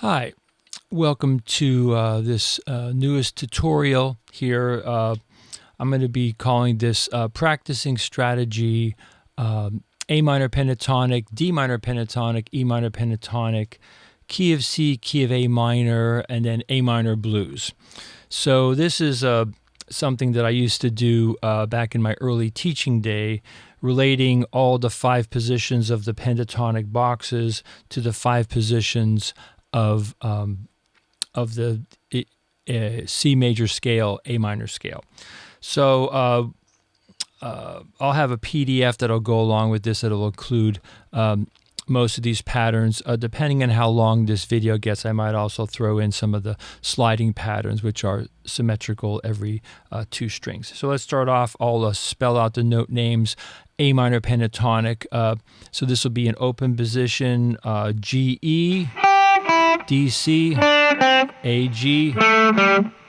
Hi, welcome to this newest tutorial here. I'm going to be calling this practicing strategy A minor pentatonic, D minor pentatonic, E minor pentatonic, key of C, key of A minor, and then A minor blues. So this is something that I used to do back in my early teaching day, relating all the 5 positions of the pentatonic boxes to the 5 positions of the C major scale, A minor scale. So I'll have a PDF that'll go along with this that'll include most of these patterns. Depending on how long this video gets, I might also throw in some of the sliding patterns, which are symmetrical every 2 strings. So let's start off. I'll spell out the note names. A minor pentatonic. So this will be an open position, G-E, D-C, A-G,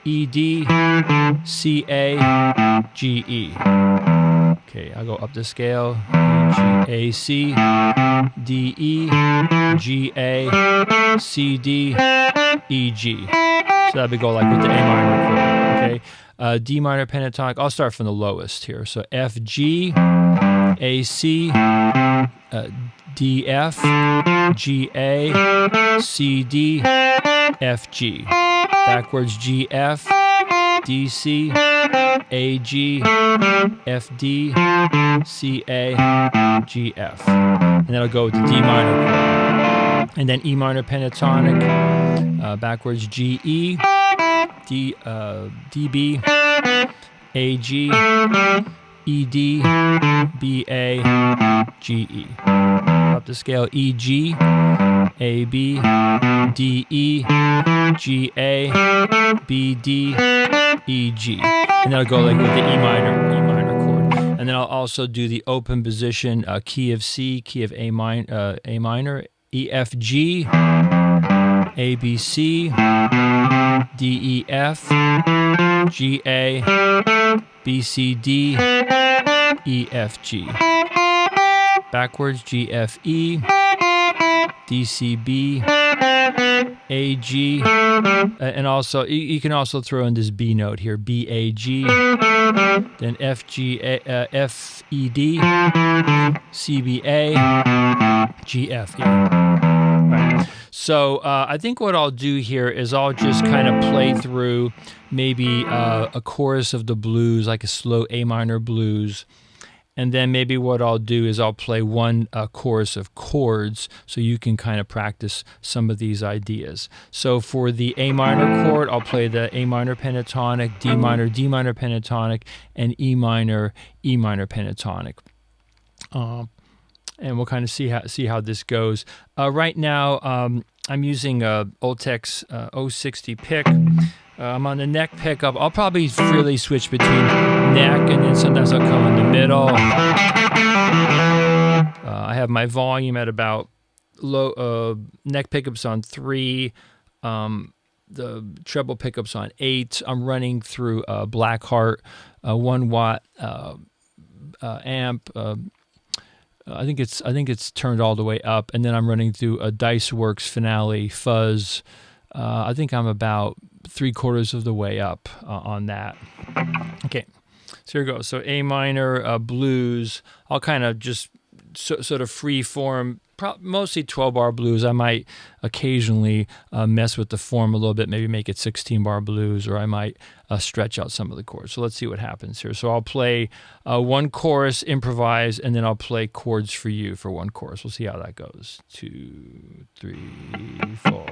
E-D, C-A, G-E. Okay, I'll go up the scale. A-C, D-E, G-A, C-D, E-G. So that'd be go like with the A minor chord. Okay, D minor pentatonic. I'll start from the lowest here. So F-G, A-C, D-F, G-A, C-D, F-G. Backwards G-F, D-C, A-G, F-D, C-A, G-F. And then I'll go with the D minor chord. And then E minor pentatonic, backwards G-E, D-B, A-G, E-D, B-A, G-E. Up the scale, E-G, A-B, D-E, G-A, B-D, E-G. And then I'll go like with the E minor chord. And then I'll also do the open position, key of C, key of A minor, E, F, G, A, B, C, D, E, F, G, A, B, C, D, E, F, G. Backwards, G, F, E, D, C, B, A, G, and also you can also throw in this B note here, B, A, G, then F, G, F, E, D, C, B, A, G, F, E. Right. So I think what I'll do here is I'll just kind of play through maybe a chorus of the blues, like a slow A minor blues. And then maybe what I'll do is I'll play one chorus of chords so you can kind of practice some of these ideas. So for the A minor chord, I'll play the A minor pentatonic, D minor pentatonic, and E minor pentatonic. And we'll kind of see how this goes. Right now, I'm using a Oltex 060 pick. I'm on the neck pickup. I'll probably freely switch between neck and then sometimes I'll come in the middle. I have my volume at about low, neck pickups on 3, the treble pickups on 8. I'm running through a Blackheart 1 watt amp. I think it's turned all the way up, and then I'm running through a Diceworks Finale fuzz. I think I'm about 3/4 of the way up on that. Okay, so here we go. So A minor blues. I'll kind of just sort of free form, mostly 12-bar blues. I might occasionally mess with the form a little bit, maybe make it 16-bar blues, or I might stretch out some of the chords. So let's see what happens here. So I'll play one chorus, improvise, and then I'll play chords for you for one chorus. We'll see how that goes. 2, 3, 4.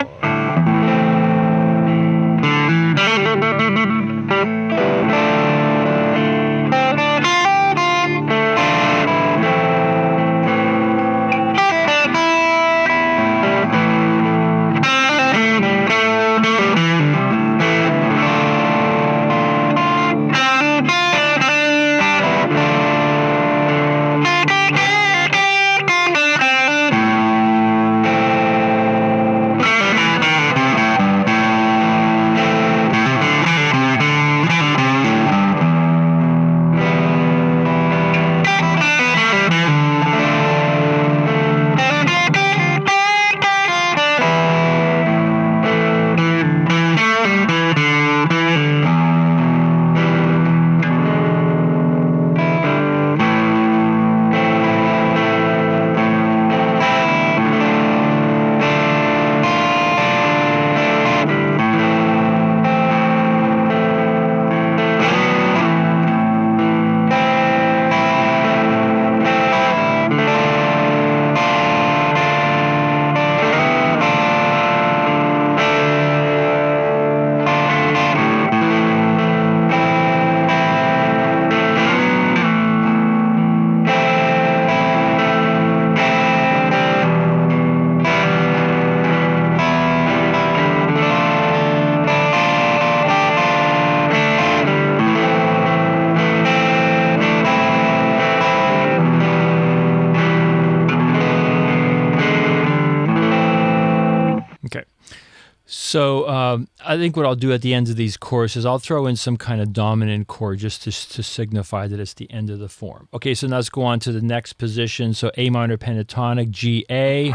So I think what I'll do at the end of these courses, I'll throw in some kind of dominant chord just to signify that it's the end of the form. Okay, so now let's go on to the next position. So A minor pentatonic, G, A,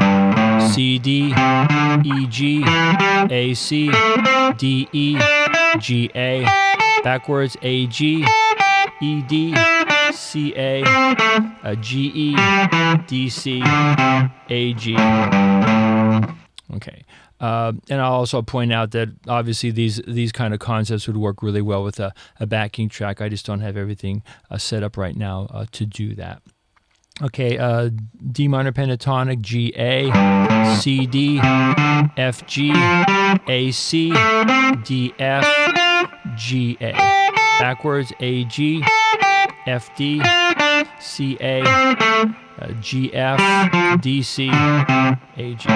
C, D, E, G, A, C, D, E, G, A, backwards, A, G, E, D, C, A, G, E, D, C, A, G. Okay. And I'll also point out that obviously these kind of concepts would work really well with a backing track. I just don't have everything set up right now to do that. Okay, D minor pentatonic, G, A, C, D, F, G, A, C, D, F, G, A. Backwards, A, G, F, D, C, A, G, F, D, C, A, G.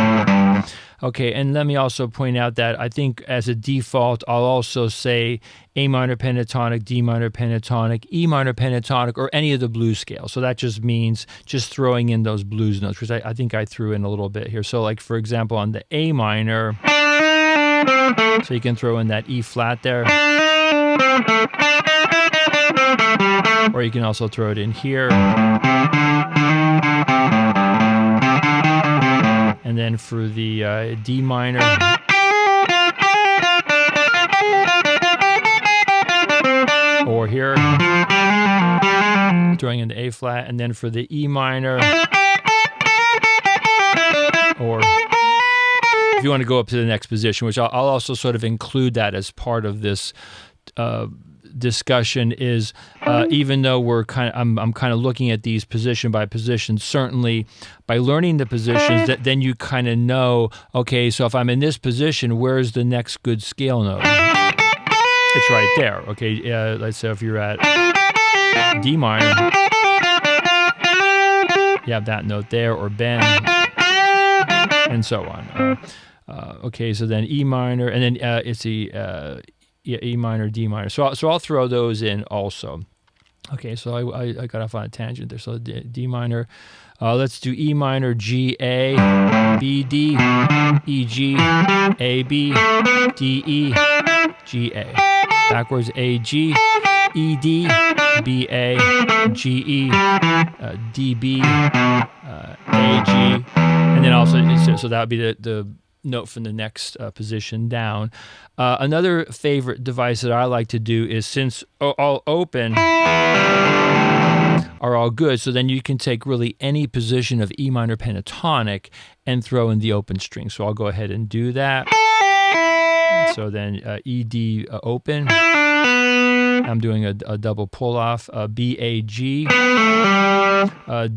Okay, and let me also point out that I think as a default, I'll also say A minor pentatonic, D minor pentatonic, E minor pentatonic, or any of the blues scales. So that just means just throwing in those blues notes, which I think I threw in a little bit here. So like, for example, on the A minor, so you can throw in that E flat there. Or you can also throw it in here. And then for the D minor, or here, throwing in the A flat, and then for the E minor, or if you want to go up to the next position, which I'll also sort of include that as part of this discussion, is even though I'm kind of looking at these position by position, certainly by learning the positions, that then you kind of know, okay, so if I'm in this position, where's the next good scale note? It's right there. Okay, let's say if you're at D minor, you have that note there, or bend, and so on. Okay, so then E minor, and then it's the E minor, D minor. So I'll throw those in also. Okay, so I got off on a tangent there. So D minor. Let's do E minor, G, A, B, D, E, G, A, B, D, E, G, A. Backwards, A, G, E, D, B, A, G, E, D, B, A, G. And then also, so that would be the note from the next position down. Another favorite device that I like to do is, since all open are all good, so then you can take really any position of E minor pentatonic and throw in the open string. So I'll go ahead and do that. So then E, D, open. I'm doing a double pull off. B, A, G,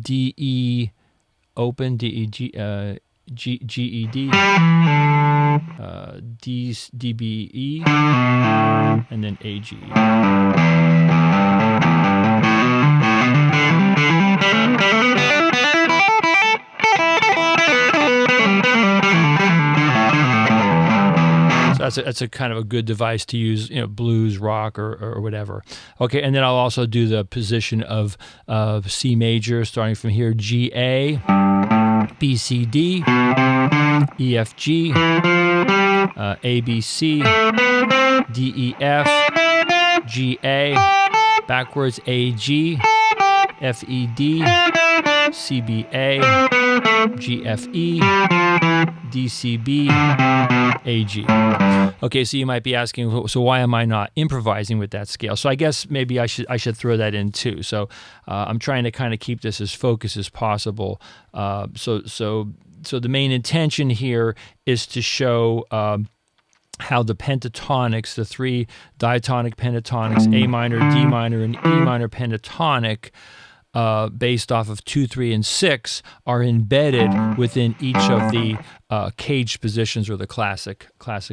D, E, open, D, E, G, G, E, D, D, B, E, and then A, G. So that's a kind of a good device to use, blues, rock, or whatever. Okay, and then I'll also do the position of C major, starting from here, G, A, B, C, D, E, F, G, A, B, C, D, E, F, G, A, backwards, A, G, F, E, D, C, B, A, G, F, E, D, C, B, A, G. Okay, so you might be asking, so why am I not improvising with that scale? So I guess maybe I should throw that in too. So I'm trying to kind of keep this as focused as possible. So the main intention here is to show how the pentatonics, the three diatonic pentatonics, A minor, D minor, and E minor pentatonic, based off of 2, 3, and 6, are embedded within each of the caged positions, or the classic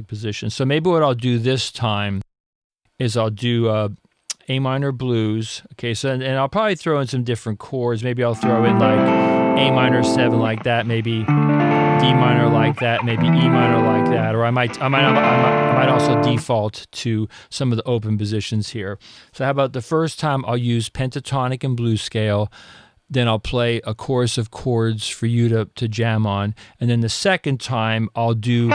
positions. So maybe what I'll do this time is I'll do A minor blues. Okay, so and I'll probably throw in some different chords. Maybe I'll throw in like A minor 7 like that, maybe D minor like that, maybe E minor like that, or I might also default to some of the open positions here. So how about the first time I'll use pentatonic and blues scale, then I'll play a chorus of chords for you to jam on, and then the second time I'll do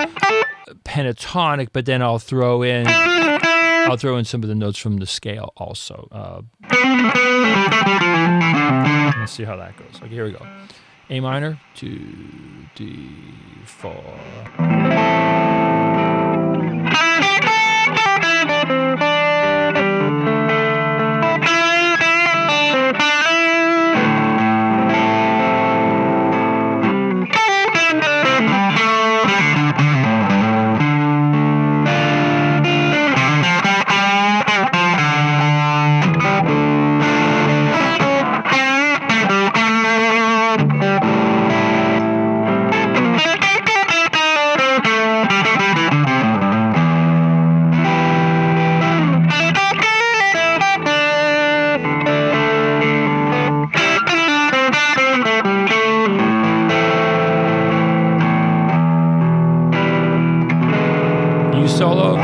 pentatonic, but then I'll throw in some of the notes from the scale also. Let's see how that goes. Okay, here we go. A minor, 2, D, 4. Solo.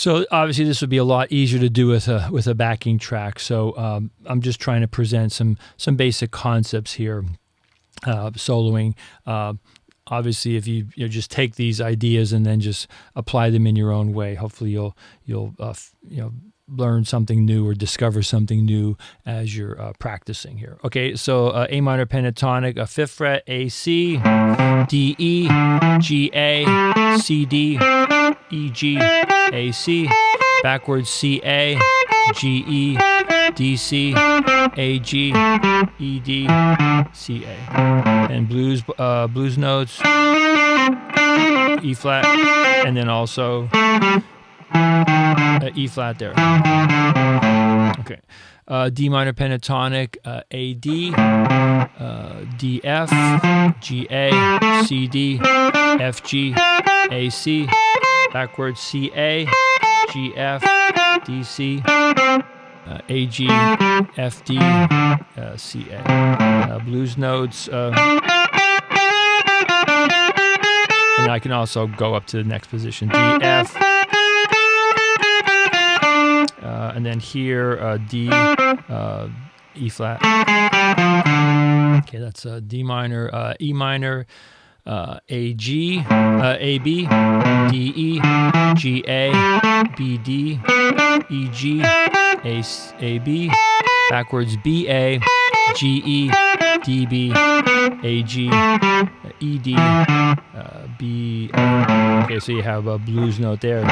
So obviously this would be a lot easier to do with a backing track. So I'm just trying to present some basic concepts here, soloing. Obviously, if you just take these ideas and then just apply them in your own way, hopefully you'll learn something new or discover something new as you're practicing here. Okay, so A minor pentatonic, 5th fret, A, C, D, E, G, A, C, D, E, G, A, C, backwards C, A, G, E, D, C, A, G, E, D, C, A. And blues notes, E flat, and then also E flat there. Okay. D minor pentatonic, A, D, D, F, G, A, C, D, F, G, A, C, backwards C, A, G, F, D, C, A, G, F, D, C, A. Blues notes. And I can also go up to the next position, D, F. And then here, D, E flat. Okay, that's D minor, E minor, A, G, A, B, D, E, G, A, B, D, E, G, A, B, backwards B, A, G, E, D, B, A, G, E, D, B, A. Okay, so you have a blues note there.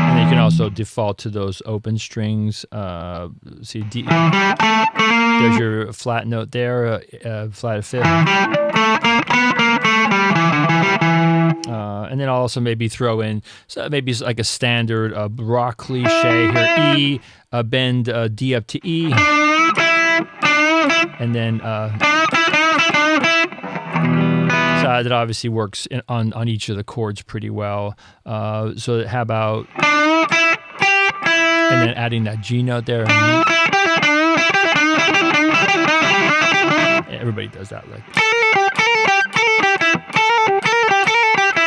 And you can also default to those open strings. See, D, there's your flat note there, flat of 5th. And then I'll also maybe throw in, so maybe it's like a standard rock cliche here, E, bend D up to E, and then so that obviously works on each of the chords pretty well. So how about and then adding that G note there. Everybody does that, like,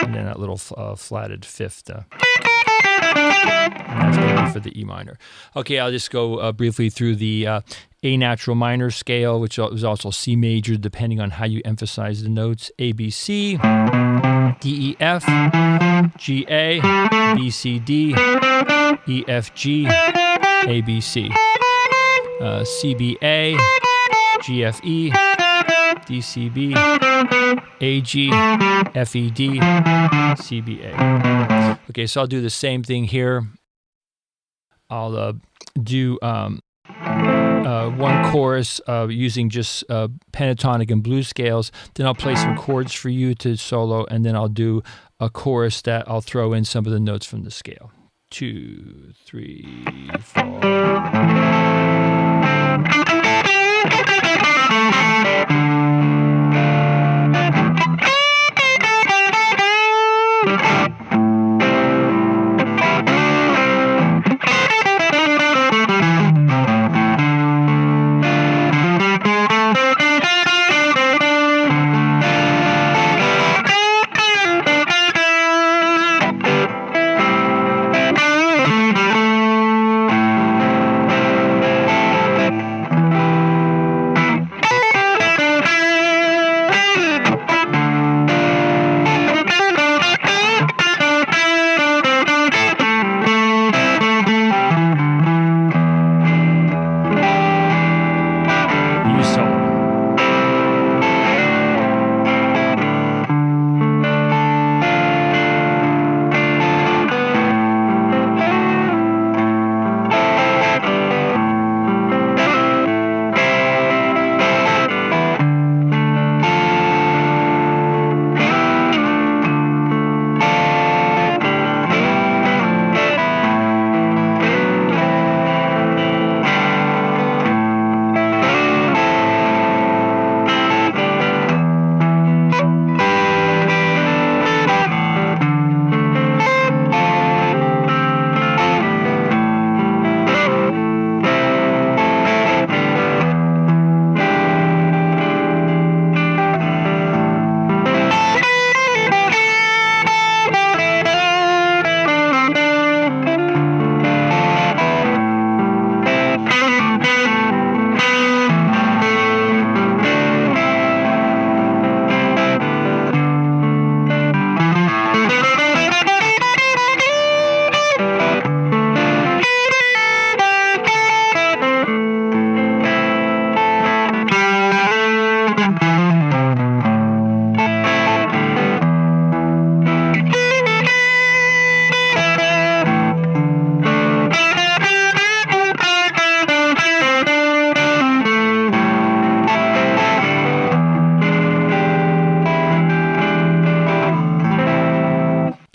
and then that little flatted fifth. And that's going to be for the E minor. Okay, I'll just go briefly through the A natural minor scale, which is also C major, depending on how you emphasize the notes. A, B, C, D, E, F, G, A, B, C, D, E, F, G, A, B, C, C, B, A, G, F, E, D, C, B, A, G, F, E, D, C, B, A. Okay, so I'll do the same thing here. I'll do one chorus using just pentatonic and blues scales. Then I'll play some chords for you to solo, and then I'll do a chorus that I'll throw in some of the notes from the scale. 2, 3, 4.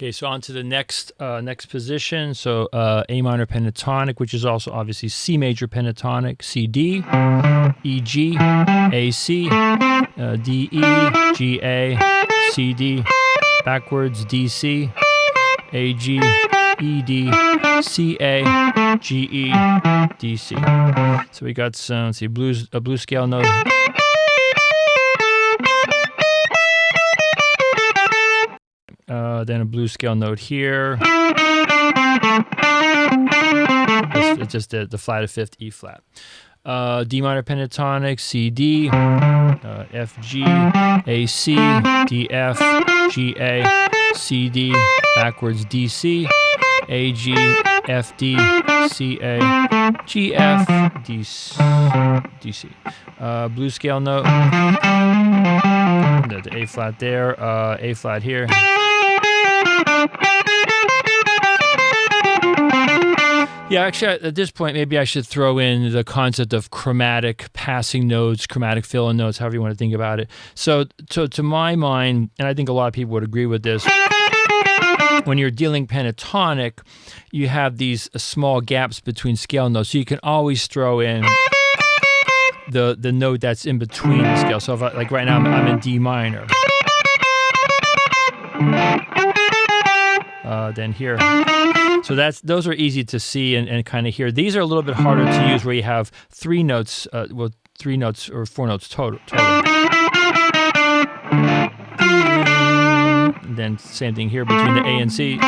Okay, so on to the next position. So A minor pentatonic, which is also obviously C major pentatonic, C, D, E, G, A, C, D, E, G, A, C, D, backwards, D, C, A, G, E, D, C, A, G, E, D, C. So we got some, let's see, a blues scale note. Then a blues scale note here. It's just the flat of fifth, E flat. D minor pentatonic, C, D, F, G, A, C, D, F, G, A, C, D, backwards, D, C, A, G, F, D, C, A, G, F, D, C. Blues scale note. The A flat there, A flat here. Yeah, actually, at this point, maybe I should throw in the concept of chromatic passing notes, chromatic fill-in notes, however you want to think about it. So to my mind, and I think a lot of people would agree with this, when you're dealing pentatonic, you have these small gaps between scale notes. So you can always throw in the note that's in between the scale. So if like right now, I'm in D minor. Then here. So those are easy to see and kind of hear. These are a little bit harder to use where you have 3 notes, 3 notes or 4 notes total. And then same thing here between the A and C.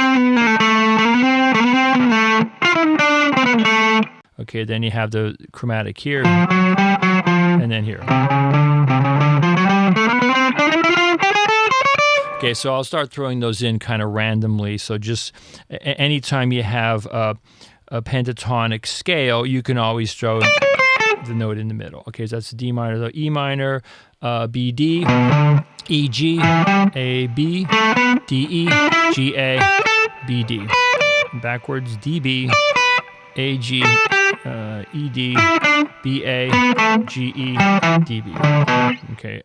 Okay, then you have the chromatic here, and then here. Okay, so I'll start throwing those in kind of randomly. So just anytime you have a pentatonic scale, you can always throw the note in the middle. Okay, so that's D minor, though. E minor, B, D, E, G, A, B, D, E, G, A, B, D. Backwards, D, B, A, G, E, D, B, A, G, E, D, B. Okay,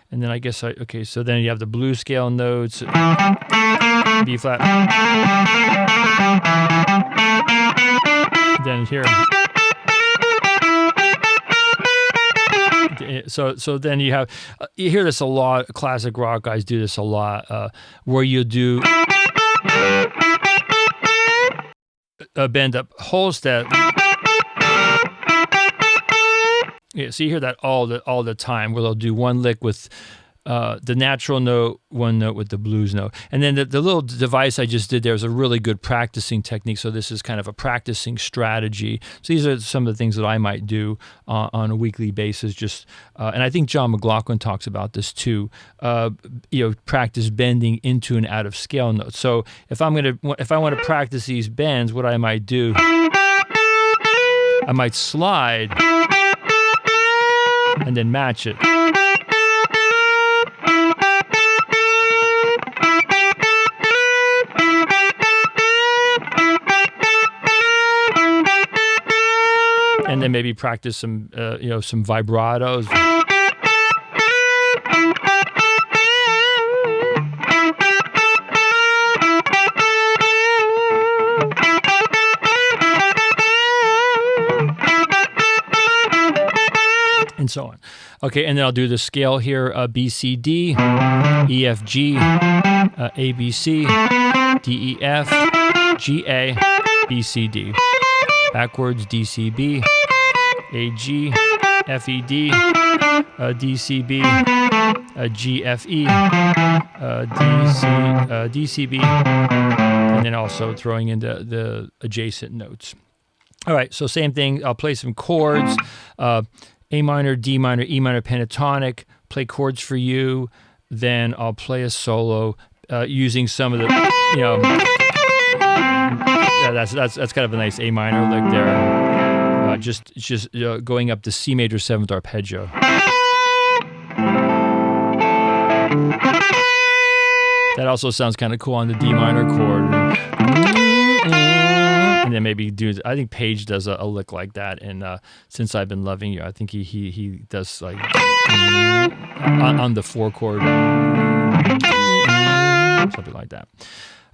and then I guess okay, so then you have the blues scale notes, B flat. Then here. So then you have, you hear this a lot, classic rock guys do this a lot, where you do a bend up whole step. Yeah, so you hear that all the time, where they'll do one lick with the natural note, one note with the blues note. And then the little device I just did there is a really good practicing technique. So this is kind of a practicing strategy. So these are some of the things that I might do on a weekly basis. Just and I think John McLaughlin talks about this too. Practice bending into and out of scale notes. So if I want to practice these bends, what I might do, I might slide and then match it. And then maybe practice some, some vibratos. And so on. Okay, and then I'll do the scale here, B, C, D, E, F, G, A, B, C, D, E, F, G, A, B, C, D. Backwards, D, C, B, A, G, F, E, D, D, C, B, G, F, E, D, C, B, and then also throwing in the adjacent notes. All right, so same thing. I'll play some chords. A minor, D minor, E minor pentatonic, play chords for you, then I'll play a solo using some of the, that's kind of a nice A minor lick there. Just going up the C major 7th arpeggio. That also sounds kind of cool on the D minor chord. And then maybe I think Page does a lick like that, and Since I've Been Loving You, I think he does like on the 4 chord, something like that.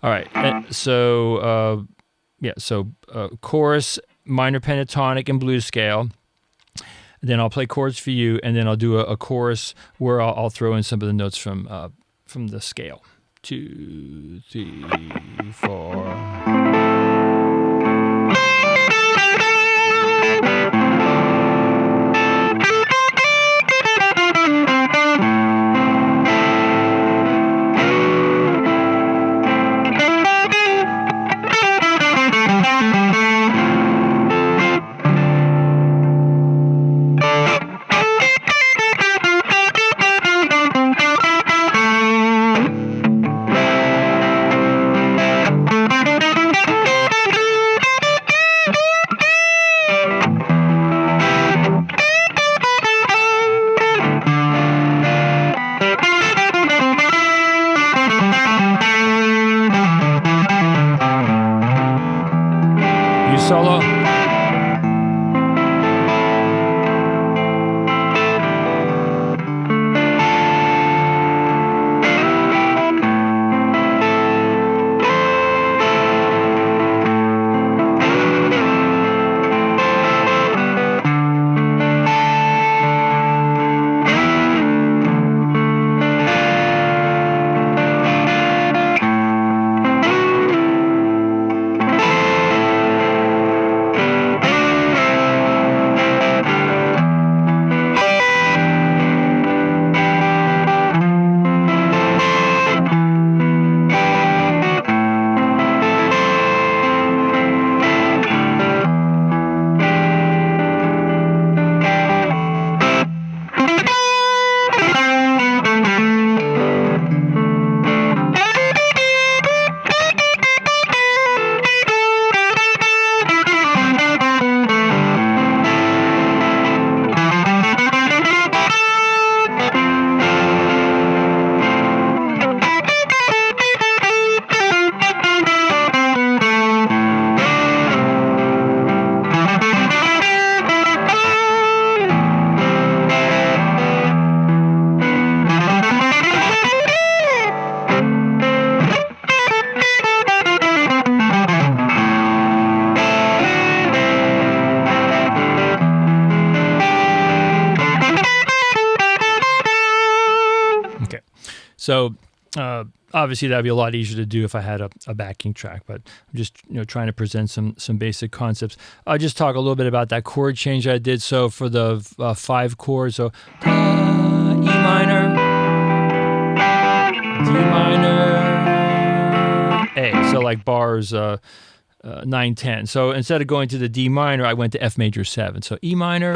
All right, so chorus, minor pentatonic, and blues scale. Then I'll play chords for you, and then I'll do a chorus where I'll throw in some of the notes from the scale. 2, 3, 4. So obviously that'd be a lot easier to do if I had a backing track, but I'm just trying to present some basic concepts. I'll just talk a little bit about that chord change I did. So for the 5 chords, so E minor, D minor, A. So like bars 9, 10. So instead of going to the D minor, I went to F major 7. So E minor,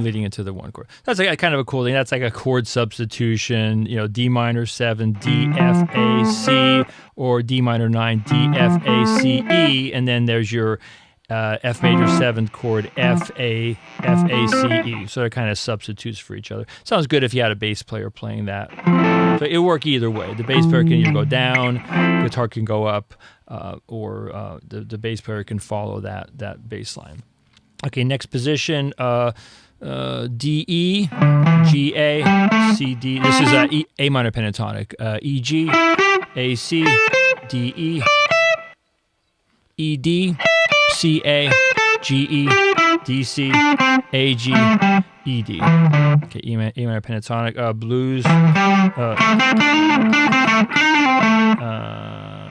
leading into the 1 chord. That's like kind of a cool thing. That's like a chord substitution. D minor 7, D, F, A, C, or D minor 9, D, F, A, C, E, and then there's your F major 7th chord, F, A, C, E. So they're kind of substitutes for each other. Sounds good if you had a bass player playing that. So it'll work either way. The bass player can either go down, guitar can go up, or the bass player can follow that bass line. Okay, next position. D, E, G, A, C, D. This is A minor pentatonic. E, G, A, C, D, E, E, D, C, A, G, E, D, C, A, G, E, D. Okay, A minor pentatonic. Blues.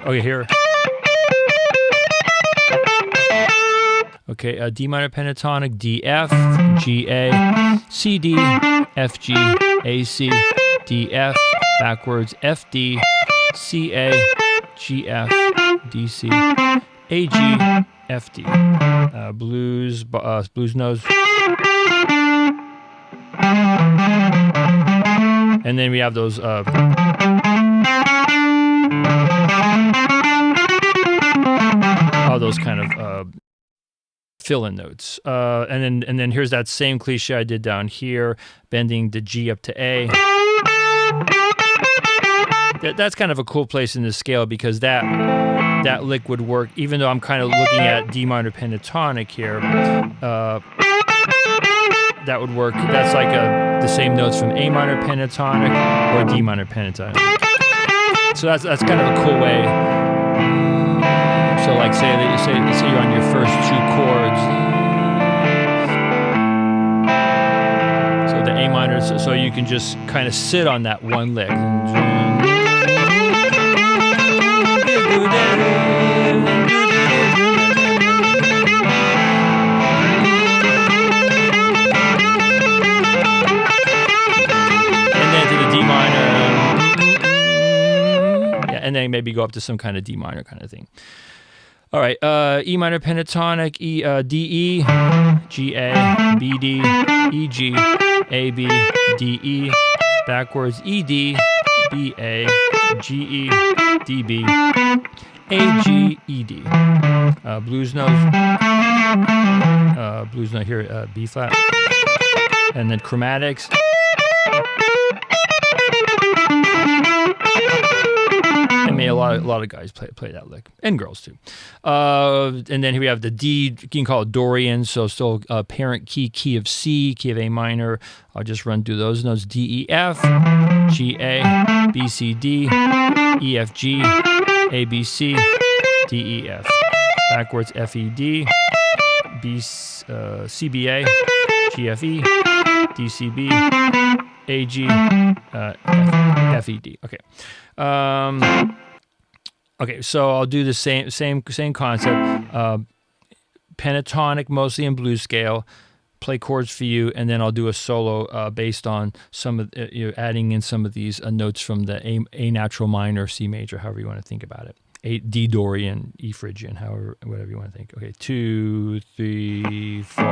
Okay, here. Okay, D minor pentatonic, D, F, G, A, C, D, F, G, A, C, D, F, backwards, F, D, C, A, G, F, D, C, A, G, F, D. Blues nose. And then we have those kind of fill-in notes, and then here's that same cliche I did down here, bending the G up to A. That's kind of a cool place in the scale because that lick would work, even though I'm kind of looking at D minor pentatonic here. That would work. That's like the same notes from A minor pentatonic or D minor pentatonic. So that's kind of a cool way. So like say you're on your first 2 chords. So the A minor, so you can just kind of sit on that one lick. And then to the D minor. Yeah, and then maybe go up to some kind of D minor kind of thing. All right, E minor pentatonic, D, E, G, A, B, D, E, G, A, B, D, E, backwards, E, D, B, A, G, E, D, B, A, G, E, D. Blues note here, B flat. And then chromatics. I mean, a lot of guys play that lick, and girls too. And then here we have the D. You can call it Dorian, so still parent key of C, key of A minor. I'll just run through those notes: D, E, F, G, A, B, C, D, E, F, G, A, B, C, D, E, F. Backwards, F, E, D, B, C, B, A, G, F, E, D, C, B, A, G, F, E, D. Okay. Okay, so I'll do the same concept. Pentatonic, mostly in blues scale. Play chords for you, and then I'll do a solo based on some of adding in some of these notes from the A natural minor, C major, however you want to think about it. D Dorian, E Phrygian, whatever you want to think. Okay, 2, 3, 4.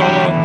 solo.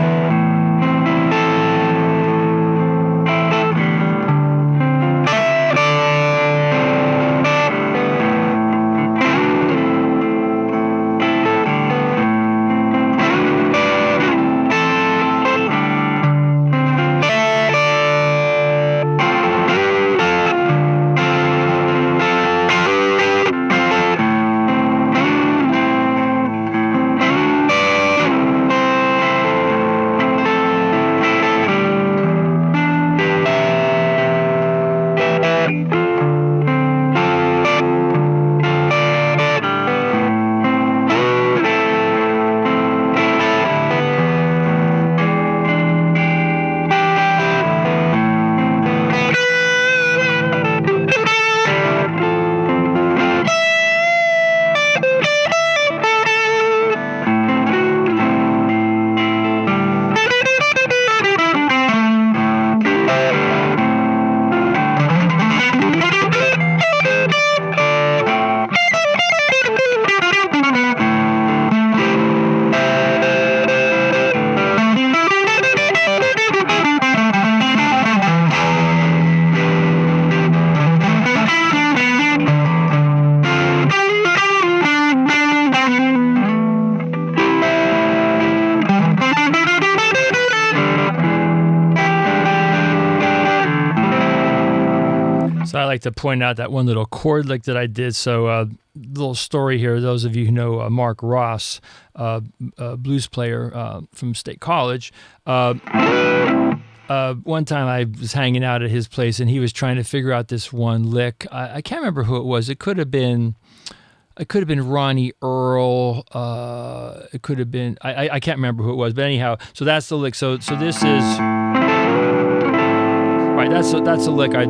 So I like to point out that one little chord lick that I did. So little story here, those of you who know Mark Ross, blues player from State College. One time I was hanging out at his place and he was trying to figure out this one lick. I can't remember who it was. It could have been Ronnie Earl. It could have been, I can't remember who it was, but anyhow, so that's the lick. So this is, right, that's a lick. I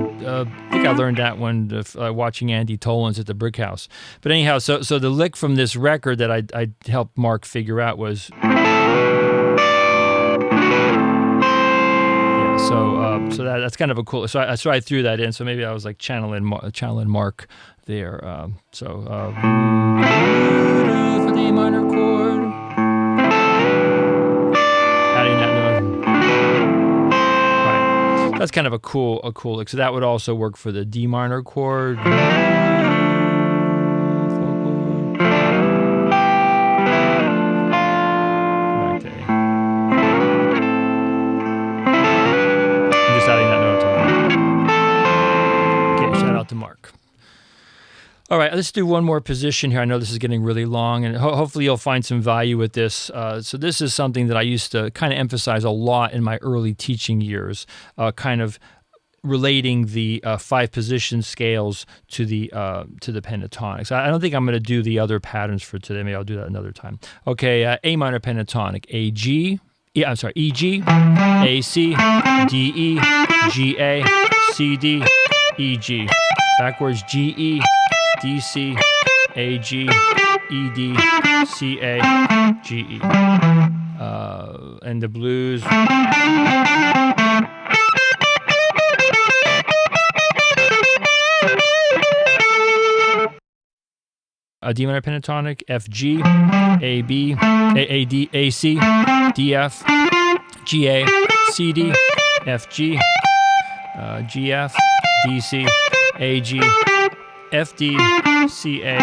think I learned that one watching Andy Tolan's at the Brick House. But anyhow, so the lick from this record that I helped Mark figure out was, so that's kind of a cool. So I threw that in. So maybe I was like channeling Mark there. For the A minor chord, adding that note. Right. That's kind of a cool lick. So that would also work for the D minor chord. To Mark. All right, let's do one more position here. I know this is getting really long, and hopefully you'll find some value with this. So this is something that I used to kind of emphasize a lot in my early teaching years, kind of relating the 5 position scales to the pentatonics. I don't think I'm going to do the other patterns for today. Maybe I'll do that another time. Okay, A minor pentatonic, E G, A C, D E, G A, C D, E G. Backwards, G E, D C, A G, E D, C A, G E. And the blues. A D minor pentatonic, F G, A B, A D, A C, D F, G A, C D, F G, G F, D C, A G, F D, C A,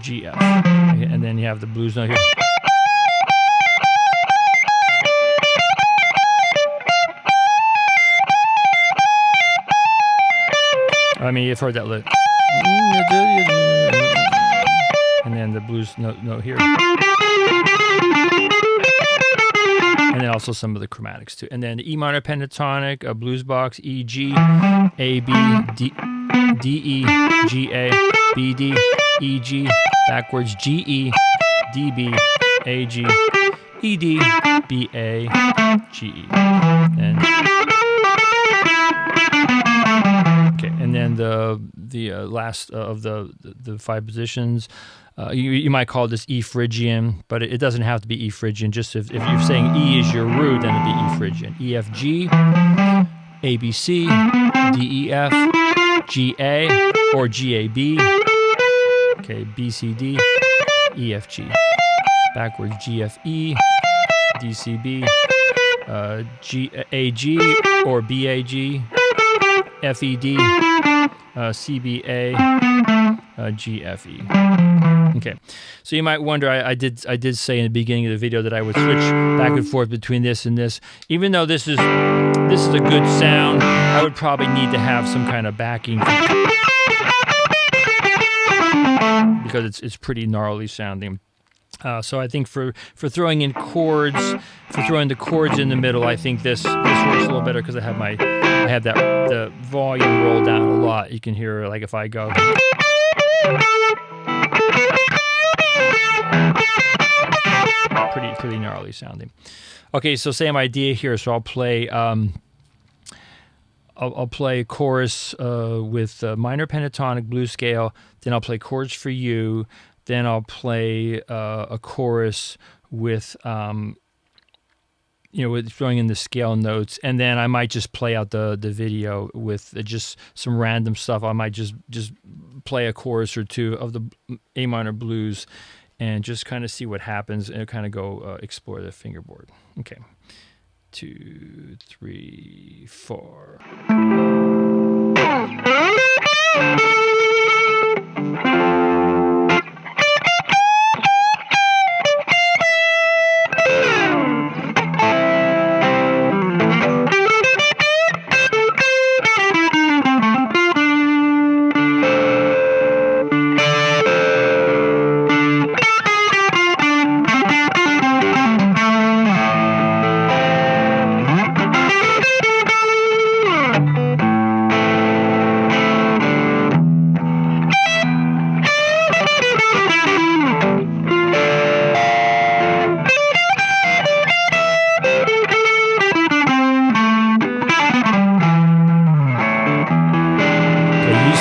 G F. Okay, and then you have the blues note here. I mean, you've heard that lick. And then the blues note here. And then also some of the chromatics too. And then the E minor pentatonic, a blues box, E, G, A, B, D, E, G, A, B, D, E, G, backwards, G, E, D, B, A, G, E, D, B, A, G, E. And then the last of the 5 positions, you might call this E Phrygian, but it doesn't have to be E Phrygian. Just if you're saying E is your root, then it'd be E Phrygian. E F G, A B C, D E F, G A or G A B. Okay, B C D, E F G. Backwards, G F E, D, C, B, G, A, G, or B, A, G, F, E, D, C, B, A, G, F, E. Okay, so you might wonder, I did say in the beginning of the video that I would switch back and forth between this and this. Even though this is a good sound, I would probably need to have some kind of backing because it's pretty gnarly sounding. So I think for throwing in chords, for throwing the chords in the middle, I think this works a little better because I have the volume rolled down a lot. You can hear, like, if I go. Pretty gnarly sounding. Okay, so same idea here. So I'll play I'll play chorus with minor pentatonic blues scale. Then I'll play chords for you. Then I'll play a chorus with with throwing in the scale notes, and then I might just play out the video with just some random stuff. I might just play a chorus or two of the A minor blues and just kind of see what happens and kind of go explore the fingerboard. Okay, 2, 3, 4.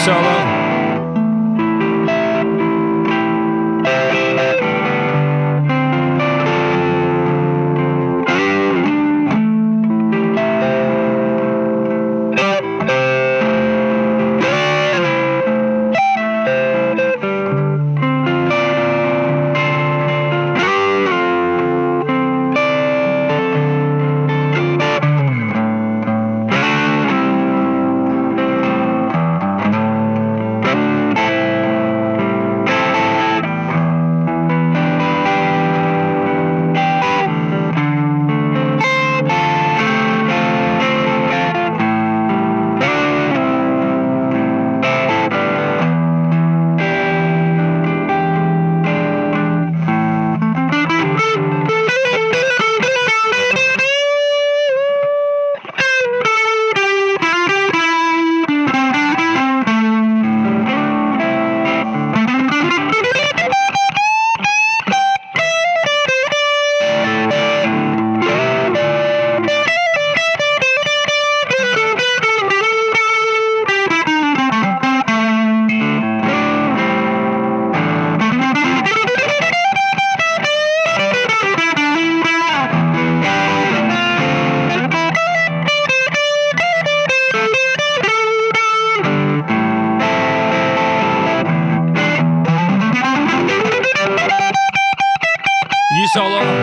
Solo. Solo.